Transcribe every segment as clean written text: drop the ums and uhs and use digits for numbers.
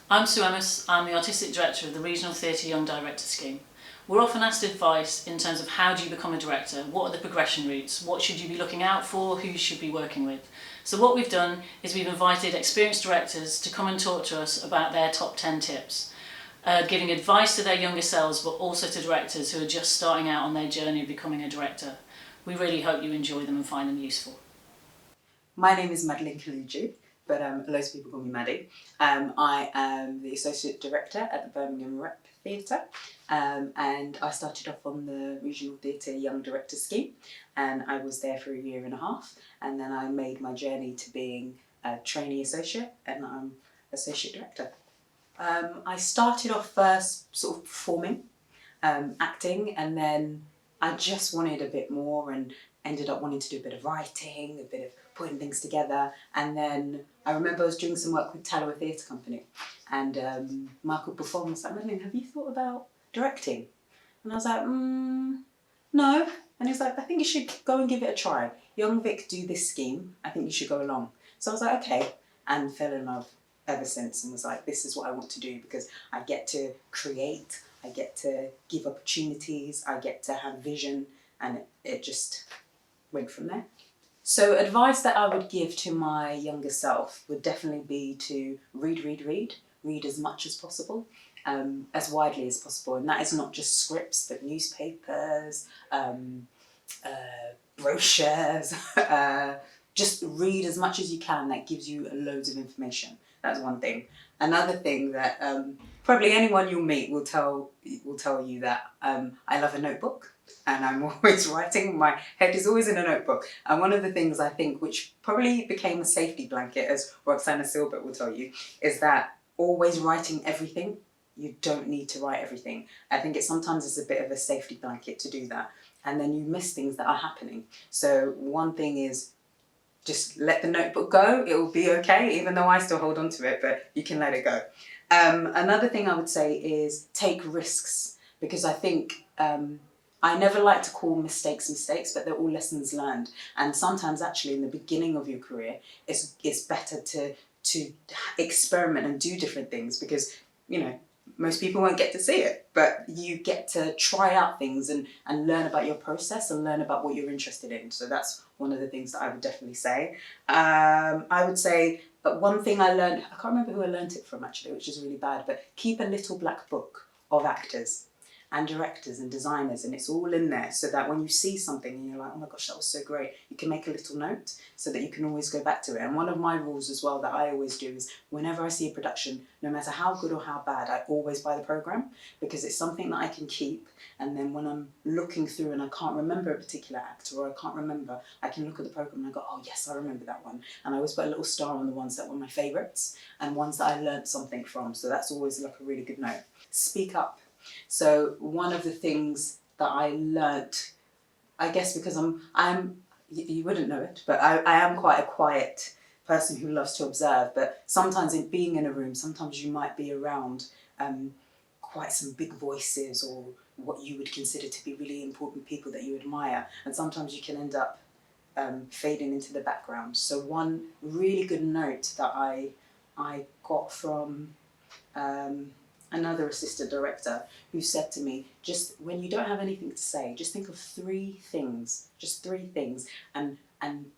I'm Sue Emmis. I'm the Artistic Director of the Regional Theatre Young Director Scheme. We're often asked advice in terms of how do you become a director, what are the progression routes, what should you be looking out for, who you should be working with. So what we've done is we've invited experienced directors to come and talk to us about their top 10 tips, giving advice to their younger selves but also to directors who are just starting out on their journey of becoming a director. We really hope you enjoy them and find them useful. My name is Madeleine Kludje, but loads of people call me Maddie. I am the Associate Director at the Birmingham Rep Theatre, and I started off on the Regional Theatre Young Director Scheme, and I was there for a year and a half, and then I made my journey to being a trainee associate, and I'm Associate Director. I started off first sort of performing, acting, and then I just wanted a bit more and ended up wanting to do a bit of writing, a bit of putting things together. And then I remember I was doing some work with Tallow Theatre Company, and Michael Buffon was like, Madeleine, have you thought about directing? And I was like, no. And he was like, I think you should go and give it a try. Young Vic do this scheme, I think you should go along. So I was like, okay, and fell in love ever since and was like, this is what I want to do because I get to create, I get to give opportunities, I get to have vision, and it just went from there. So advice that I would give to my younger self would definitely be to read as much as possible, as widely as possible. And that is not just scripts, but newspapers, brochures, just read as much as you can. That gives you loads of information. That's one thing. Another thing that probably anyone you'll meet will tell you that I love a notebook. And I'm always writing. My head is always in a notebook. And one of the things I think, which probably became a safety blanket, as Roxana Silbert will tell you, is that always writing everything. You don't need to write everything. I think sometimes it's a bit of a safety blanket to do that. And then you miss things that are happening. So one thing is just let the notebook go. It will be okay, even though I still hold on to it, but you can let it go. Another thing I would say is take risks, because I think I never like to call mistakes, but they're all lessons learned. And sometimes actually in the beginning of your career, it's better to experiment and do different things because, you know, most people won't get to see it, but you get to try out things and learn about your process and learn about what you're interested in. So that's one of the things that I would definitely say. I would say that one thing I learned, I can't remember who I learned it from actually, which is really bad, but keep a little black book of actors and directors and designers, and it's all in there so that when you see something and you're like, oh my gosh, that was so great, you can make a little note so that you can always go back to it. And one of my rules as well that I always do is whenever I see a production, no matter how good or how bad, I always buy the programme because it's something that I can keep, and then when I'm looking through and I can't remember a particular actor or I can't remember, I can look at the programme and I go, oh yes, I remember that one. And I always put a little star on the ones that were my favourites and ones that I learnt something from. So that's always like a really good note. Speak up. So one of the things that I learnt, I guess because you wouldn't know it, but I am quite a quiet person who loves to observe, but sometimes in being in a room, sometimes you might be around quite some big voices or what you would consider to be really important people that you admire, and sometimes you can end up fading into the background. So one really good note that I got from another assistant director who said to me, just when you don't have anything to say, just think of three things, and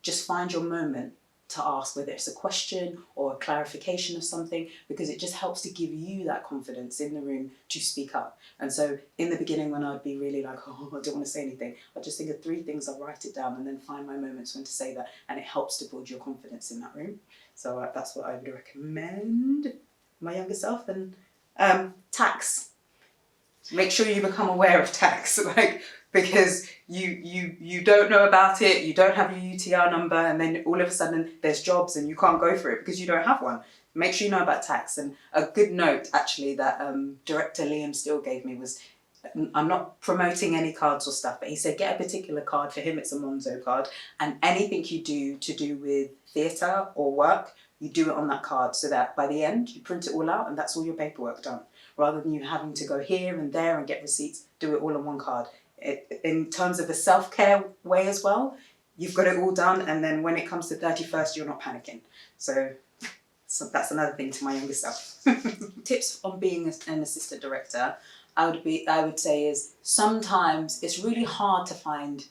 just find your moment to ask, whether it's a question or a clarification of something, because it just helps to give you that confidence in the room to speak up. And so in the beginning when I'd be really like, oh, I don't want to say anything, I just think of three things, I'll write it down and then find my moments when to say that, and it helps to build your confidence in that room. So that's what I would recommend my younger self. And tax. Make sure you become aware of tax, because you don't know about it, you don't have your UTR number, and then all of a sudden there's jobs and you can't go for it because you don't have one. Make sure you know about tax. And a good note actually that director Liam Steele gave me was, I'm not promoting any cards or stuff, but he said get a particular card. For him it's a Monzo card, and anything you do to do with theatre or work, you do it on that card so that by the end you print it all out and that's all your paperwork done. Rather than you having to go here and there and get receipts, do it all on one card. In terms of a self-care way as well, you've got it all done, and then when it comes to 31st, you're not panicking. So that's another thing to my younger self. tips on being an assistant director, I would say is sometimes it's really hard to find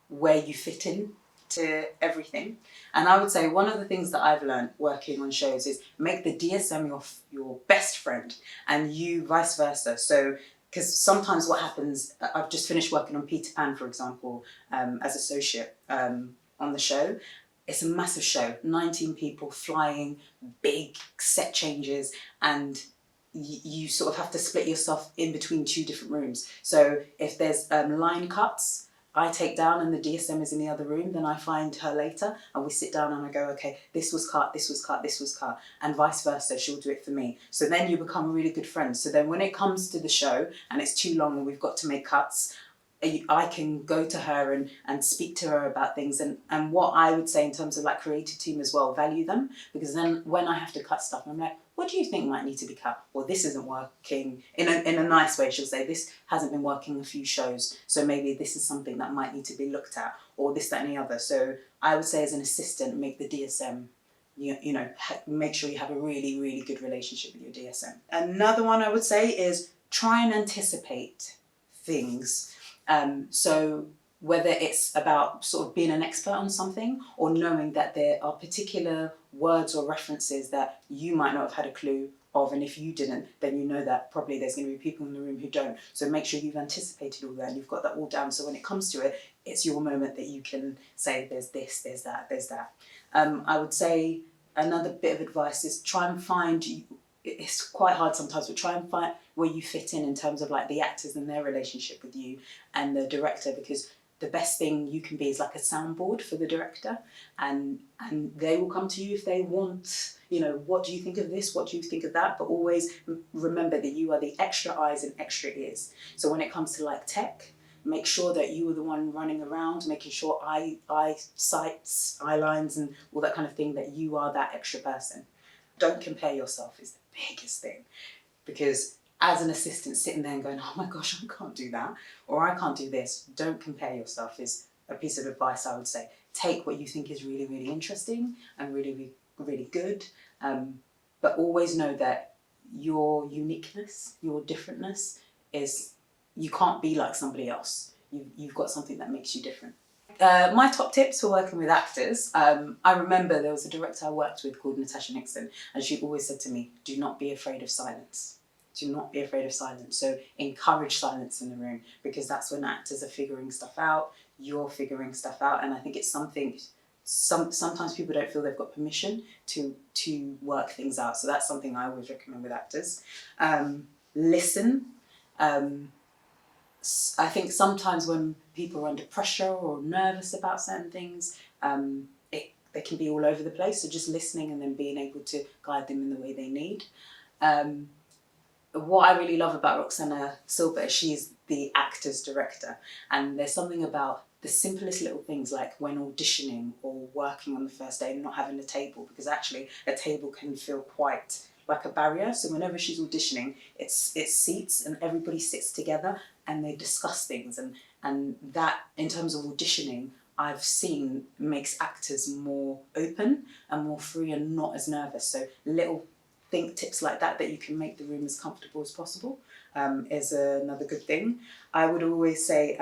where you fit in to everything. And I would say one of the things that I've learned working on shows is make the DSM your best friend, and you vice versa. So, because sometimes what happens, I've just finished working on Peter Pan, for example, as associate on the show. It's a massive show, 19 people flying, big set changes, and you sort of have to split yourself in between two different rooms. So if there's line cuts, I take down and the DSM is in the other room, then I find her later and we sit down and I go, okay, this was cut, this was cut, this was cut, and vice versa, she'll do it for me. So then you become really good friends. So then when it comes to the show and it's too long and we've got to make cuts, I can go to her and speak to her about things, and what I would say in terms of like creative team as well, value them, because then when I have to cut stuff, I'm like, what do you think might need to be cut? Well, this isn't working. In a nice way, she'll say, this hasn't been working a few shows, so maybe this is something that might need to be looked at, or this, that and the other. So I would say as an assistant, make the DSM, make sure you have a really, really good relationship with your DSM. Another one I would say is try and anticipate things. So whether it's about sort of being an expert on something or knowing that there are particular words or references that you might not have had a clue of, and if you didn't, then you know that probably there's going to be people in the room who don't. So make sure you've anticipated all that and you've got that all down, so when it comes to it, it's your moment that you can say there's this, there's that, there's that. I would say another bit of advice is try and find, it's quite hard sometimes, but try and find where you fit in terms of like the actors and their relationship with you and the director, because the best thing you can be is like a soundboard for the director, and they will come to you if they want, what do you think of this, what do you think of that, but always remember that you are the extra eyes and extra ears. So when it comes to like tech, make sure that you are the one running around, making sure eye sights, eye lines and all that kind of thing, that you are that extra person. Don't compare yourself is the biggest thing, because as an assistant sitting there and going, oh my gosh, I can't do that, or I can't do this, don't compare yourself is a piece of advice I would say. Take what you think is really, really interesting and really, really good, but always know that your uniqueness, your differentness is, you can't be like somebody else. You've got something that makes you different. My top tips for working with actors, I remember there was a director I worked with called Natasha Nixon, and she always said to me, do not be afraid of silence. Do not be afraid of silence. So encourage silence in the room, because that's when actors are figuring stuff out, you're figuring stuff out, and I think it's something, sometimes people don't feel they've got permission to work things out. So that's something I always recommend with actors. Listen. I think sometimes when people are under pressure or nervous about certain things, they can be all over the place. So just listening and then being able to guide them in the way they need. What I really love about Roxana Silva is she's the actor's director, and there's something about the simplest little things, like when auditioning or working on the first day and not having a table, because actually a table can feel quite like a barrier. So whenever she's auditioning, it's seats and everybody sits together and they discuss things, and that in terms of auditioning I've seen makes actors more open and more free and not as nervous. So little tips like that you can make the room as comfortable as possible is another good thing. I would always say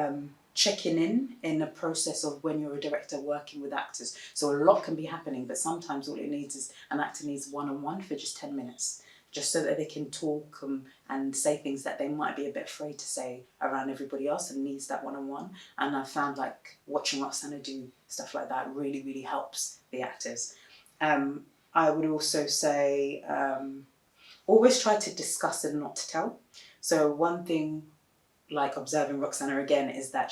checking in a process of when you're a director working with actors. So a lot can be happening, but sometimes all it needs is an actor needs one-on-one for just 10 minutes, just so that they can talk and say things that they might be a bit afraid to say around everybody else, and needs that one-on-one. And I've found like watching Roxana do stuff like that really, really helps the actors. I would also say always try to discuss and not to tell. So one thing, like observing Roxana again, is that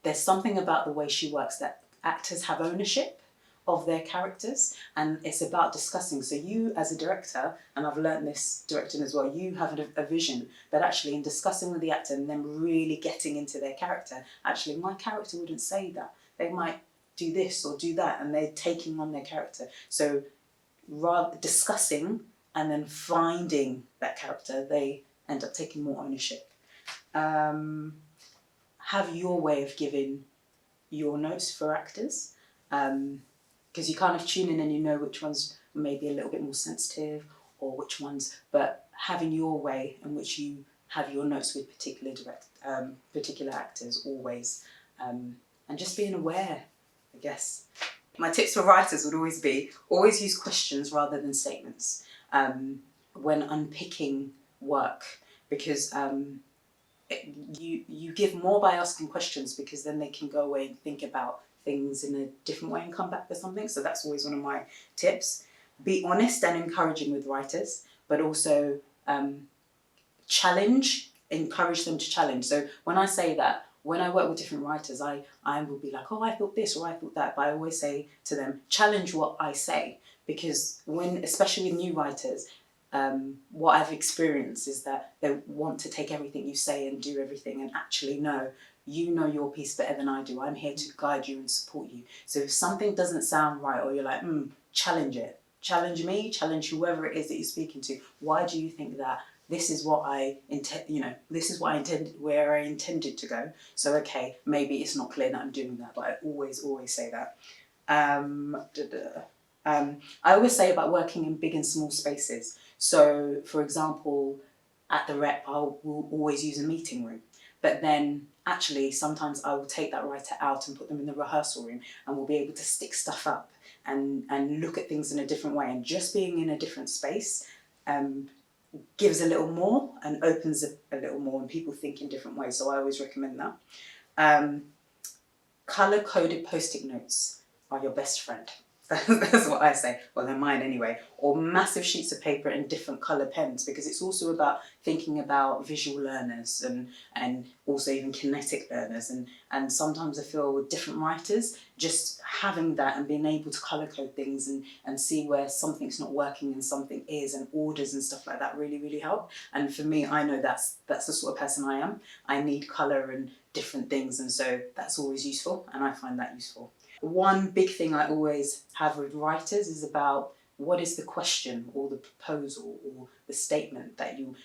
there's something about the way she works that actors have ownership of their characters, and it's about discussing. So you as a director, and I've learned this directing as well, you have a vision, but actually in discussing with the actor and then really getting into their character, actually my character wouldn't say that. They might do this or do that, and they're taking on their character. So rather discussing and then finding that character, they end up taking more ownership. Have your way of giving your notes for actors, because you kind of tune in and you know which ones may be a little bit more sensitive or which ones, but having your way in which you have your notes with particular actors always, and just being aware, I guess. My tips for writers would always be, always use questions rather than statements when unpicking work, because you give more by asking questions, because then they can go away and think about things in a different way and come back with something. So that's always one of my tips. Be honest and encouraging with writers, but also encourage them to challenge. So when I say that, when I work with different writers, I will be like, oh, I thought this or I thought that, but I always say to them, challenge what I say, because especially with new writers, what I've experienced is that they want to take everything you say and do everything, and actually no, you know your piece better than I do. I'm here to guide you and support you. So if something doesn't sound right, or you're like, challenge it. Challenge me, challenge whoever it is that you're speaking to. Why do you think that? This is what I this is what I intended, where I intended to go. So okay, maybe it's not clear that I'm doing that, but I always say that. I always say about working in big and small spaces. So for example, at the Rep, will always use a meeting room, but then actually sometimes I will take that writer out and put them in the rehearsal room, and we'll be able to stick stuff up and look at things in a different way. And just being in a different space gives a little more and opens a little more, and people think in different ways. So I always recommend that. Colour-coded post-it notes are your best friend. That's what I say. Well, they're mine anyway. Or massive sheets of paper and different colour pens, because it's also about thinking about visual learners and also even kinetic learners. And sometimes I feel with different writers, just having that and being able to colour code things and see where something's not working and something is, and orders and stuff like that really, really help. And for me, I know that's the sort of person I am. I need colour and different things, and so that's always useful, and I find that useful. One big thing I always have with writers is about what is the question or the proposal or the statement that you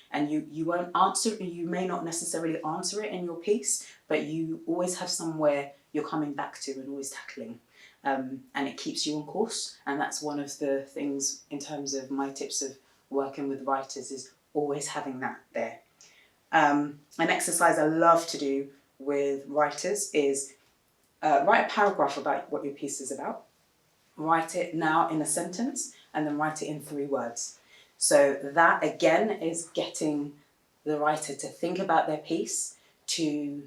won't answer, you may not necessarily answer it in your piece, but you always have somewhere you're coming back to and always tackling, and it keeps you on course. And that's one of the things in terms of my tips of working with writers, is always having that there. An exercise I love to do with writers is write a paragraph about what your piece is about, write it now in a sentence, and then write it in 3 words. So that again is getting the writer to think about their piece, to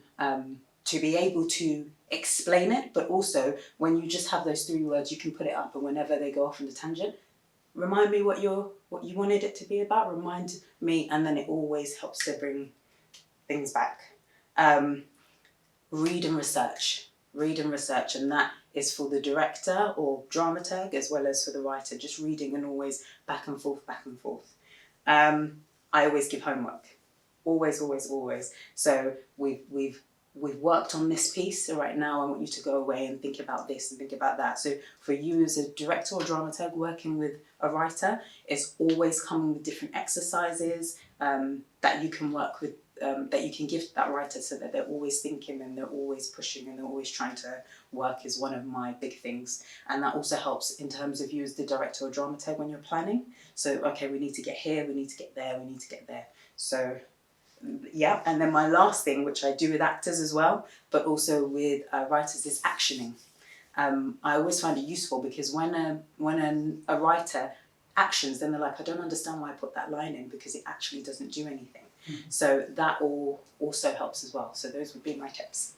be able to explain it, but also when you just have those 3 words, you can put it up, and whenever they go off on a tangent, remind me what you wanted it to be about, remind me, and then it always helps to bring things back. Read and research, and that is for the director or dramaturg as well as for the writer, just reading and always back and forth. I always give homework, always. So we've worked on this piece, so right now I want you to go away and think about this and think about that. So for you as a director or dramaturg working with a writer, it's always coming with different exercises that you can work with, that you can give to that writer, so that they're always thinking and they're always pushing and they're always trying to work, is one of my big things. And that also helps in terms of you as the director or dramaturg when you're planning. So, okay, we need to get here, we need to get there, we need to get there. So, yeah. And then my last thing, which I do with actors as well, but also with writers, is actioning. I always find it useful, because when a writer actions, then they're like, I don't understand why I put that line in, because it actually doesn't do anything. So that all also helps as well. So those would be my tips.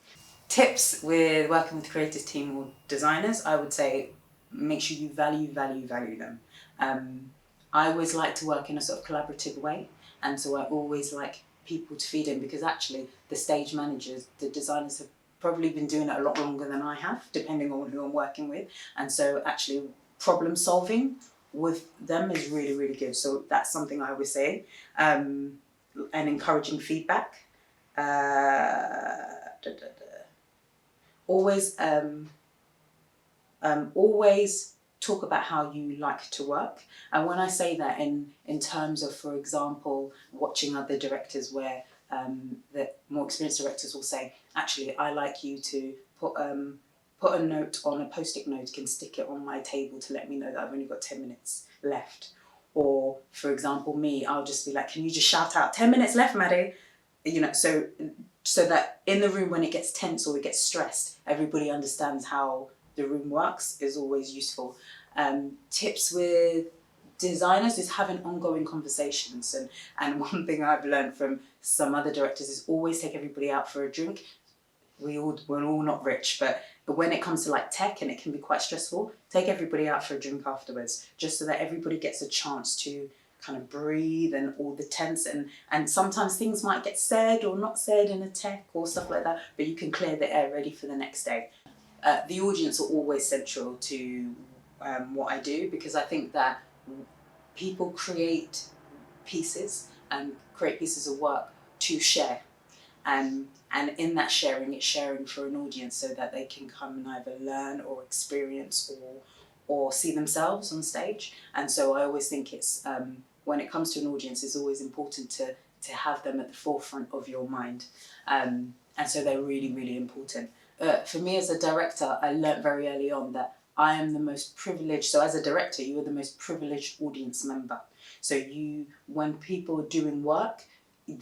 Tips with working with creative team or designers, I would say make sure you value them. I always like to work in a sort of collaborative way, and so I always like people to feed in, because actually the stage managers, the designers have probably been doing it a lot longer than I have, depending on who I'm working with, and so actually problem solving with them is really, really good. So that's something I always say. And encouraging feedback. Always talk about how you like to work. And when I say that in terms of, for example, watching other directors, where the more experienced directors will say, actually, I like you to put a note on a post-it note, can stick it on my table to let me know that I've only got 10 minutes left. Or, for example, me, I'll just be like, can you just shout out 10 minutes left, Maddie? You know, so that in the room when it gets tense or it gets stressed, everybody understands how the room works is always useful. Tips with designers is having ongoing conversations, and one thing I've learned from some other directors is always take everybody out for a drink. We're all not rich, but when it comes to like tech and it can be quite stressful, take everybody out for a drink afterwards, just so that everybody gets a chance to kind of breathe and all the tense, and sometimes things might get said or not said in a tech or stuff like that, but you can clear the air ready for the next day. The audience are always central to what I do, because I think that people create pieces and create pieces of work to share. And in that sharing, it's sharing for an audience so that they can come and either learn or experience or see themselves on stage. And so I always think it's, when it comes to an audience, it's always important to have them at the forefront of your mind. And so they're really, really important. For me as a director, I learnt very early on that I am the most privileged. So as a director, you are the most privileged audience member. So when people are doing work, you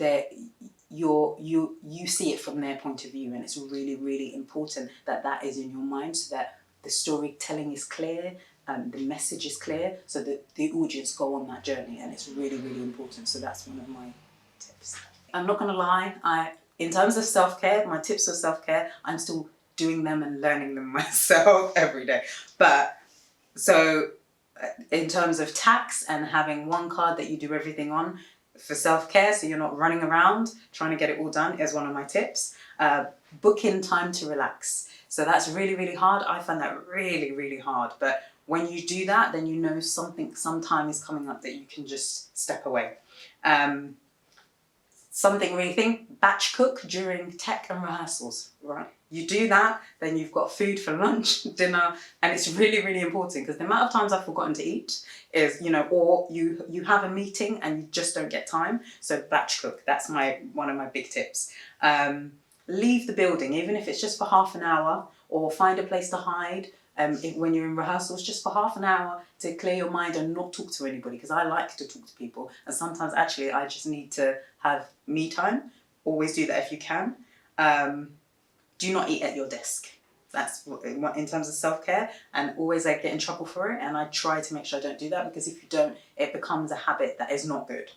see it from their point of view, and it's really, really important that is in your mind, so that the storytelling is clear, the message is clear, so that the audience go on that journey, and it's really, really important. So that's one of my tips. I'm not gonna lie, in terms of self-care, my tips for self-care, I'm still doing them and learning them myself every day. But so in terms of tax and having one card that you do everything on for self-care, so you're not running around trying to get it all done, is one of my tips. Book in time to relax. So that's really, really hard. I find that really, really hard. But when you do that, then you know some time is coming up that you can just step away. Something really think, batch cook during tech and rehearsals, right? You do that, then you've got food for lunch, dinner, and it's really, really important, because the amount of times I've forgotten to eat is, or you have a meeting and you just don't get time. So batch cook, that's one of my big tips. Leave the building, even if it's just for half an hour, or find a place to hide. When you're in rehearsals, just for half an hour to clear your mind and not talk to anybody, because I like to talk to people, and sometimes actually I just need to have me time. Always do that if you can. Do not eat at your desk. That's in terms of self-care, and always I get in trouble for it, and I try to make sure I don't do that, because if you don't, it becomes a habit that is not good.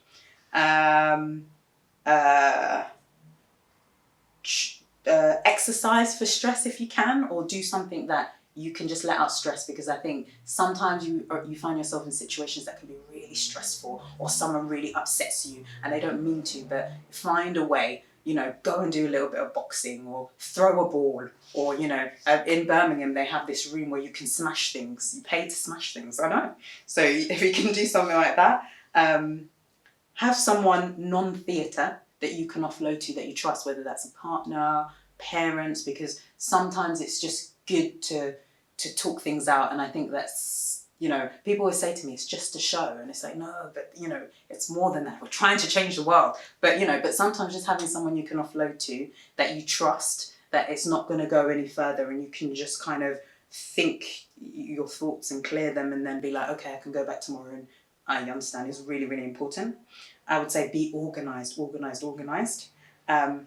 Exercise for stress if you can, or do something that you can just let out stress, because I think sometimes you find yourself in situations that can be really stressful, or someone really upsets you and they don't mean to, but find a way, go and do a little bit of boxing, or throw a ball, or, in Birmingham they have this room where you can smash things. You pay to smash things, I know. So if you can do something like that, have someone non-theatre that you can offload to, that you trust, whether that's a partner, parents, because sometimes it's just good to talk things out. And I think that's, people always say to me, it's just a show, and it's like, no, but it's more than that. We're trying to change the world, but but sometimes just having someone you can offload to, that you trust, that it's not going to go any further, and you can just kind of think your thoughts and clear them, and then be like, okay, I can go back tomorrow and I understand, is really, really important. I would say be organised.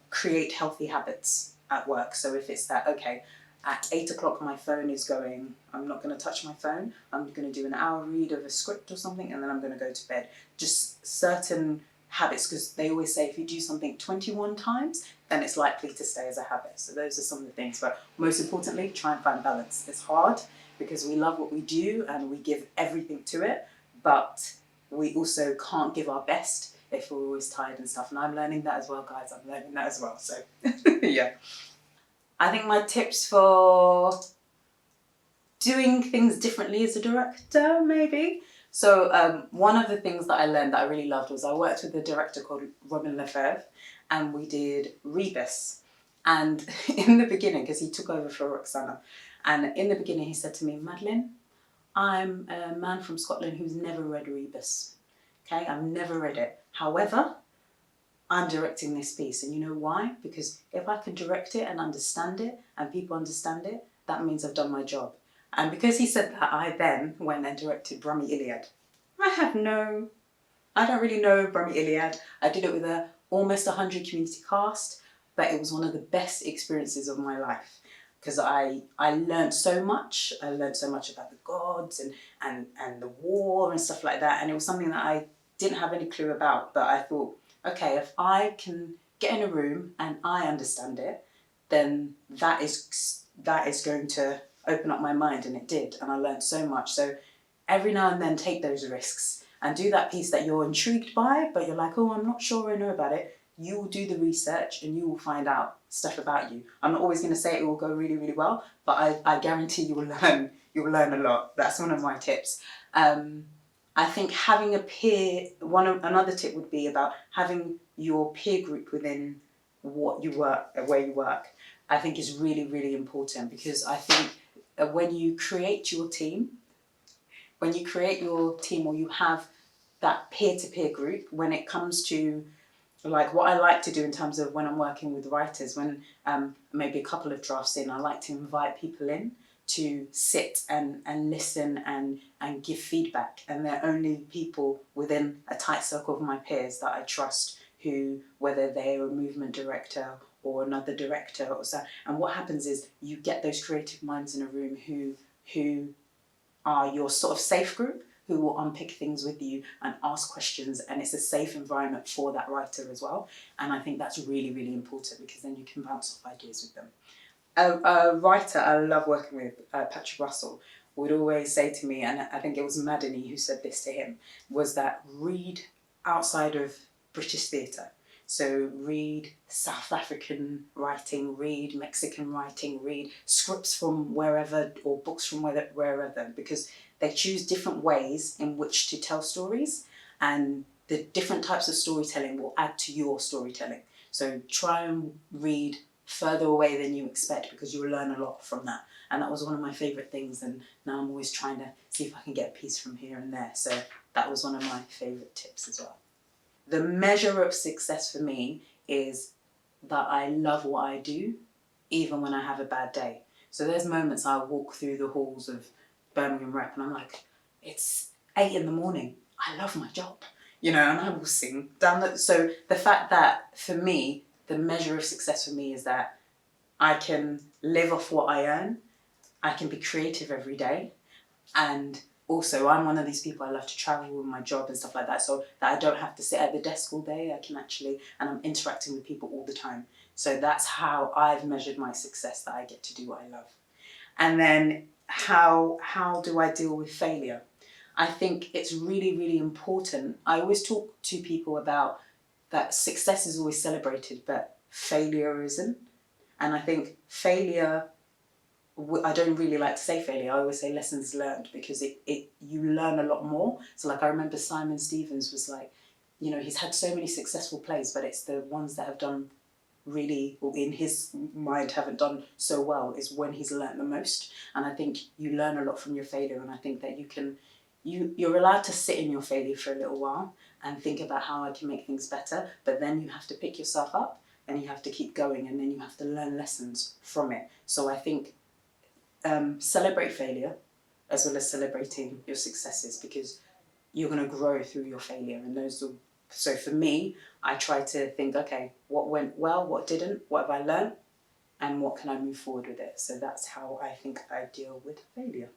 Create healthy habits at work. So if it's that, okay, at 8 o'clock my phone is going, I'm not going to touch my phone, I'm going to do an hour read of a script or something, and then I'm going to go to bed. Just certain habits, because they always say if you do something 21 times, then it's likely to stay as a habit. So those are some of the things. But most importantly, try and find balance. It's hard because we love what we do and we give everything to it, but we also can't give our best if we're always tired and stuff. And I'm learning that as well, guys. I'm learning that as well. So, yeah. I think my tips for doing things differently as a director, maybe. So one of the things that I learned that I really loved was I worked with a director called Robin Lefebvre, and we did Rebus. And in the beginning, because he took over for Roxana, and in the beginning he said to me, Madeleine, I'm a man from Scotland who's never read Rebus. Okay, I've never read it. However, I'm directing this piece, and you know why? Because if I can direct it and understand it, and people understand it, that means I've done my job. And because he said that, I then went and directed Brummy Iliad. I don't really know Brummy Iliad. I did it with almost 100 community cast, but it was one of the best experiences of my life because I learned so much. I learned so much about the gods and the war and stuff like that. And it was something that I didn't have any clue about, but I thought, okay, if I can get in a room and I understand it, then that is going to open up my mind, and it did. And I learned so much. So every now and then take those risks and do that piece that you're intrigued by, but you're like, oh, I'm not sure I know about it. You will do the research and you will find out stuff about you. I'm not always going to say it will go really, really well, but I guarantee you will learn a lot. That's one of my tips. I think having a peer, another tip would be about having your peer group within where you work, I think is really, really important, because I think when you create your team, or you have that peer-to-peer group, when it comes to like what I like to do in terms of when I'm working with writers, when maybe a couple of drafts in, I like to invite people in to sit and listen and give feedback. And they're only people within a tight circle of my peers that I trust, who, whether they're a movement director or another director or so. And what happens is you get those creative minds in a room who are your sort of safe group, who will unpick things with you and ask questions, and it's a safe environment for that writer as well. And I think that's really, really important, because then you can bounce off ideas with them. A writer I love working with, Patrick Russell, would always say to me, and I think it was Madeleine who said this to him, was that read outside of British theatre. So read South African writing, read Mexican writing, read scripts from wherever, or books from wherever, because they choose different ways in which to tell stories, and the different types of storytelling will add to your storytelling. So try and read further away than you expect, because you'll learn a lot from that. And that was one of my favourite things, and now I'm always trying to see if I can get a piece from here and there. So that was one of my favourite tips as well. The measure of success for me is that I love what I do, even when I have a bad day. So there's moments I walk through the halls of Birmingham Rep and I'm like, it's 8 a.m. I love my job, and I will sing down the. So the fact that for me, the measure of success for me is that I can live off what I earn, I can be creative every day, and also I'm one of these people, I love to travel with my job and stuff like that, so that I don't have to sit at the desk all day. I can actually, and I'm interacting with people all the time. So that's how I've measured my success, that I get to do what I love. And then how do I deal with failure? I think it's really, really important. I always talk to people about that success is always celebrated, but failure isn't. And I think failure, I don't really like to say failure, I always say lessons learned, because you learn a lot more. So like I remember Simon Stevens was like, he's had so many successful plays, but it's the ones that have done really, or in his mind haven't done so well, is when he's learned the most. And I think you learn a lot from your failure, and I think that you're allowed to sit in your failure for a little while and think about how I can make things better, but then you have to pick yourself up and you have to keep going, and then you have to learn lessons from it. So I think celebrate failure as well as celebrating your successes, because you're going to grow through your failure. And so for me, I try to think, okay, what went well, what didn't, what have I learned, and what can I move forward with it? So that's how I think I deal with failure.